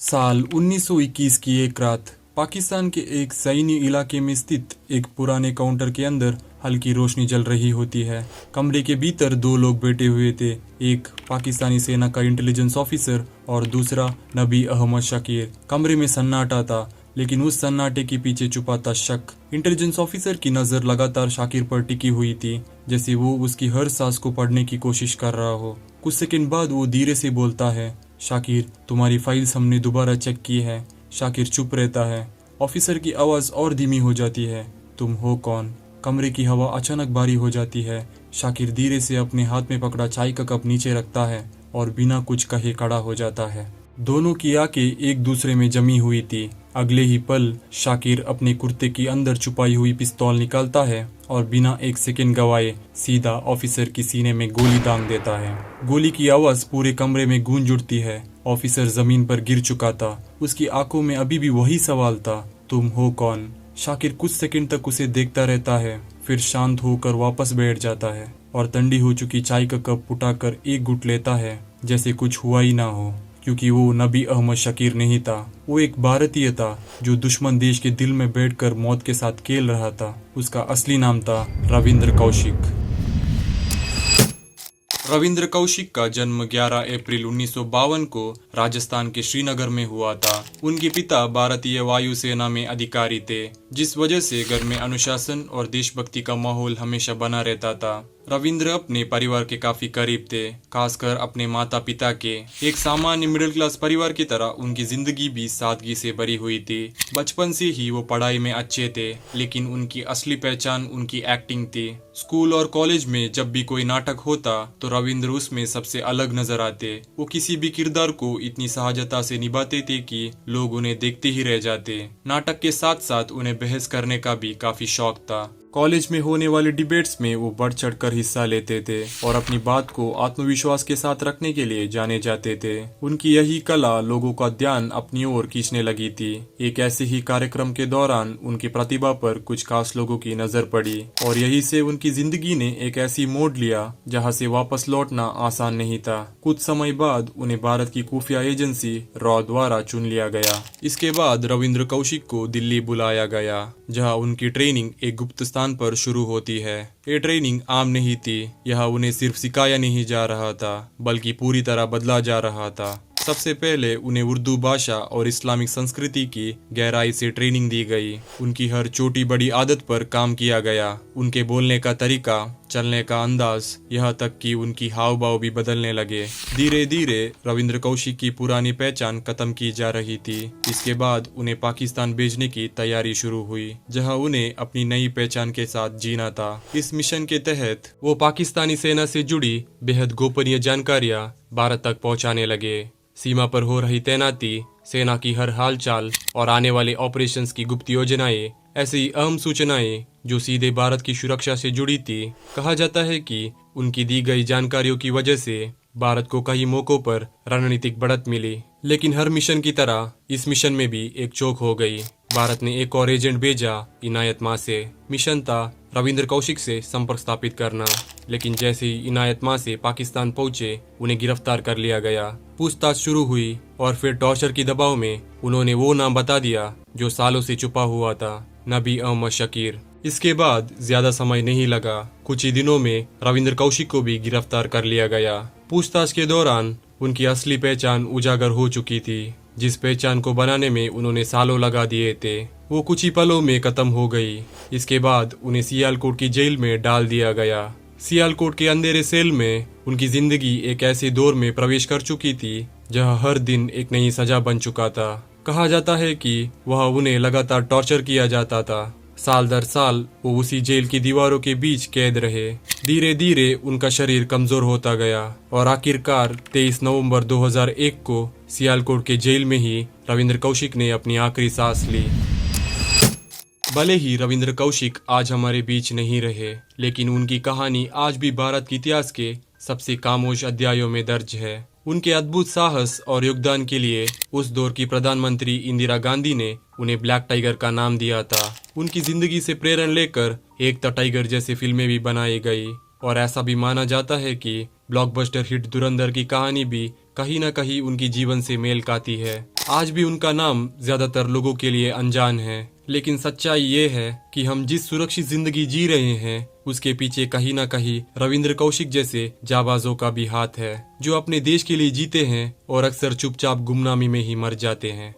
साल 1921 की एक रात पाकिस्तान के एक सैन्य इलाके में स्थित एक पुराने काउंटर के अंदर हल्की रोशनी जल रही होती है। कमरे के भीतर दो लोग बैठे हुए थे, एक पाकिस्तानी सेना का इंटेलिजेंस ऑफिसर और दूसरा नबी अहमद शकीर। कमरे में सन्नाटा था, लेकिन उस सन्नाटे के पीछे छुपा था शक। इंटेलिजेंस ऑफिसर की नजर लगातार शाकिर पर टिकी हुई थी, जैसे वो उसकी हर सांस को पढ़ने की कोशिश कर रहा हो। कुछ सेकंड बाद वो धीरे से बोलता है, शाकिर, तुम्हारी फाइल्स हमने दोबारा चेक की है। शाकिर चुप रहता है। ऑफिसर की आवाज और धीमी हो जाती है, तुम हो कौन? कमरे की हवा अचानक भारी हो जाती है। शाकिर धीरे से अपने हाथ में पकड़ा चाय का कप नीचे रखता है और बिना कुछ कहे खड़ा हो जाता है। दोनों की आंखें एक दूसरे में जमी हुई थी। अगले ही पल शाकिर अपने कुर्ते की अंदर छुपाई हुई पिस्तौल निकालता है और बिना एक सेकंड गवाए सीधा ऑफिसर की सीने में गोली दाग देता है। गोली की आवाज पूरे कमरे में गूंज उठती है। ऑफिसर जमीन पर गिर चुका था। उसकी आंखों में अभी भी वही सवाल था, तुम हो कौन? शाकिर कुछ सेकंड तक उसे देखता रहता है, फिर शांत होकर वापस बैठ जाता है और ठंडी हो चुकी चाय का कप उठाकर एक घुट लेता है, जैसे कुछ हुआ ही ना हो। क्योंकि वो नबी अहमद शकीर नहीं था, वो एक भारतीय था जो दुश्मन देश के दिल में बैठकर मौत के साथ खेल रहा था। उसका असली नाम था रविंद्र कौशिक। रविंद्र कौशिक का जन्म 11 अप्रैल 1952 को राजस्थान के श्रीनगर में हुआ था। उनके पिता भारतीय वायुसेना में अधिकारी थे, जिस वजह से घर में अनुशासन और देशभक्ति का माहौल हमेशा बना रहता था। रविंद्र अपने परिवार के काफी करीब थे, खासकर अपने माता पिता के। एक सामान्य मिडिल क्लास परिवार की तरह उनकी जिंदगी भी सादगी से भरी हुई थी। बचपन से ही वो पढ़ाई में अच्छे थे, लेकिन उनकी असली पहचान उनकी एक्टिंग थी। स्कूल और कॉलेज में जब भी कोई नाटक होता तो रविंद्र उसमें सबसे अलग नजर आते। वो किसी भी किरदार को इतनी सहजता से निभाते थे कि लोग उन्हें देखते ही रह जाते। नाटक के साथ साथ उन्हें बहस करने का भी काफी शौक था। कॉलेज में होने वाले डिबेट्स में वो बढ़ चढ़कर हिस्सा लेते थे और अपनी बात को आत्मविश्वास के साथ रखने के लिए जाने जाते थे। उनकी यही कला लोगों का ध्यान अपनी ओर खींचने लगी थी। एक ऐसे ही कार्यक्रम के दौरान उनकी प्रतिभा पर कुछ खास लोगों की नजर पड़ी और यही से उनकी जिंदगी ने एक ऐसी मोड़ लिया जहां से वापस लौटना आसान नहीं था। कुछ समय बाद उन्हें भारत की खुफिया एजेंसी रॉ द्वारा चुन लिया गया। इसके बाद रविंद्र कौशिक को दिल्ली बुलाया गया, जहां उनकी ट्रेनिंग एक गुप्त स्थान पर शुरू होती है। ये ट्रेनिंग आम नहीं थी। यहाँ उन्हें सिर्फ सिखाया नहीं जा रहा था, बल्कि पूरी तरह बदला जा रहा था। सबसे पहले उन्हें उर्दू भाषा और इस्लामिक संस्कृति की गहराई से ट्रेनिंग दी गई। उनकी हर छोटी बड़ी आदत पर काम किया गया। उनके बोलने का तरीका, चलने का अंदाज, यहाँ तक कि उनकी हाव भाव भी बदलने लगे। धीरे धीरे रविंद्र कौशिक की पुरानी पहचान खत्म की जा रही थी। इसके बाद उन्हें पाकिस्तान भेजने की तैयारी शुरू हुई, जहां उन्हें अपनी नई पहचान के साथ जीना था। इस मिशन के तहत वो पाकिस्तानी सेना से जुड़ी बेहद गोपनीय जानकारियां भारत तक पहुंचाने लगे। सीमा पर हो रही तैनाती, सेना की हर हालचाल और आने वाले ऑपरेशंस की गुप्त योजनाएं, ऐसी अहम सूचनाएं जो सीधे भारत की सुरक्षा से जुड़ी थी। कहा जाता है कि उनकी दी गई जानकारियों की वजह से भारत को कई मौकों पर रणनीतिक बढ़त मिली। लेकिन हर मिशन की तरह इस मिशन में भी एक चूक हो गई। भारत ने एक और एजेंट भेजा, इनायत मां से। मिशन था रविंद्र कौशिक से संपर्क स्थापित करना, लेकिन जैसे ही इनायत मां से पाकिस्तान पहुंचे, उन्हें गिरफ्तार कर लिया गया। पूछताछ शुरू हुई और फिर टॉर्चर की दबाव में उन्होंने वो नाम बता दिया जो सालों से छुपा हुआ था, नबी अहमद शकीर। इसके बाद ज्यादा समय नहीं लगा, कुछ ही दिनों में रविंद्र कौशिक को भी गिरफ्तार कर लिया गया। पूछताछ के दौरान उनकी असली पहचान उजागर हो चुकी थी। जिस पहचान को बनाने में उन्होंने सालों लगा दिए थे, वो कुछ ही पलों में खत्म हो गई। इसके बाद उन्हें सियालकोट की जेल में डाल दिया गया। सियालकोट के अंधेरे सेल में उनकी जिंदगी एक ऐसे दौर में प्रवेश कर चुकी थी जहां हर दिन एक नई सजा बन चुका था। कहा जाता है कि वहां उन्हें लगातार टॉर्चर किया जाता था। साल दर साल वो उसी जेल की दीवारों के बीच कैद रहे। धीरे धीरे उनका शरीर कमजोर होता गया और आखिरकार 23 नवंबर 2001 को सियालकोट के जेल में ही रविंद्र कौशिक ने अपनी आखिरी सांस ली। भले ही रविंद्र कौशिक आज हमारे बीच नहीं रहे, लेकिन उनकी कहानी आज भी भारत के इतिहास के सबसे खामोश अध्यायों में दर्ज है। उनके अद्भुत साहस और योगदान के लिए उस दौर की प्रधानमंत्री इंदिरा गांधी ने उन्हें ब्लैक टाइगर का नाम दिया था। उनकी जिंदगी से प्रेरणा लेकर एक द टाइगर जैसी फिल्में भी बनाई गई और ऐसा भी माना जाता है कि ब्लॉकबस्टर हिट धुरंधर की कहानी भी कहीं न कहीं उनकी जीवन से मेल खाती है। आज भी उनका नाम ज्यादातर लोगों के लिए अनजान है, लेकिन सच्चाई ये है कि हम जिस सुरक्षित जिंदगी जी रहे हैं उसके पीछे कहीं ना कहीं रविंद्र कौशिक जैसे जाबाजों का भी हाथ है, जो अपने देश के लिए जीते हैं और अक्सर चुपचाप गुमनामी में ही मर जाते हैं।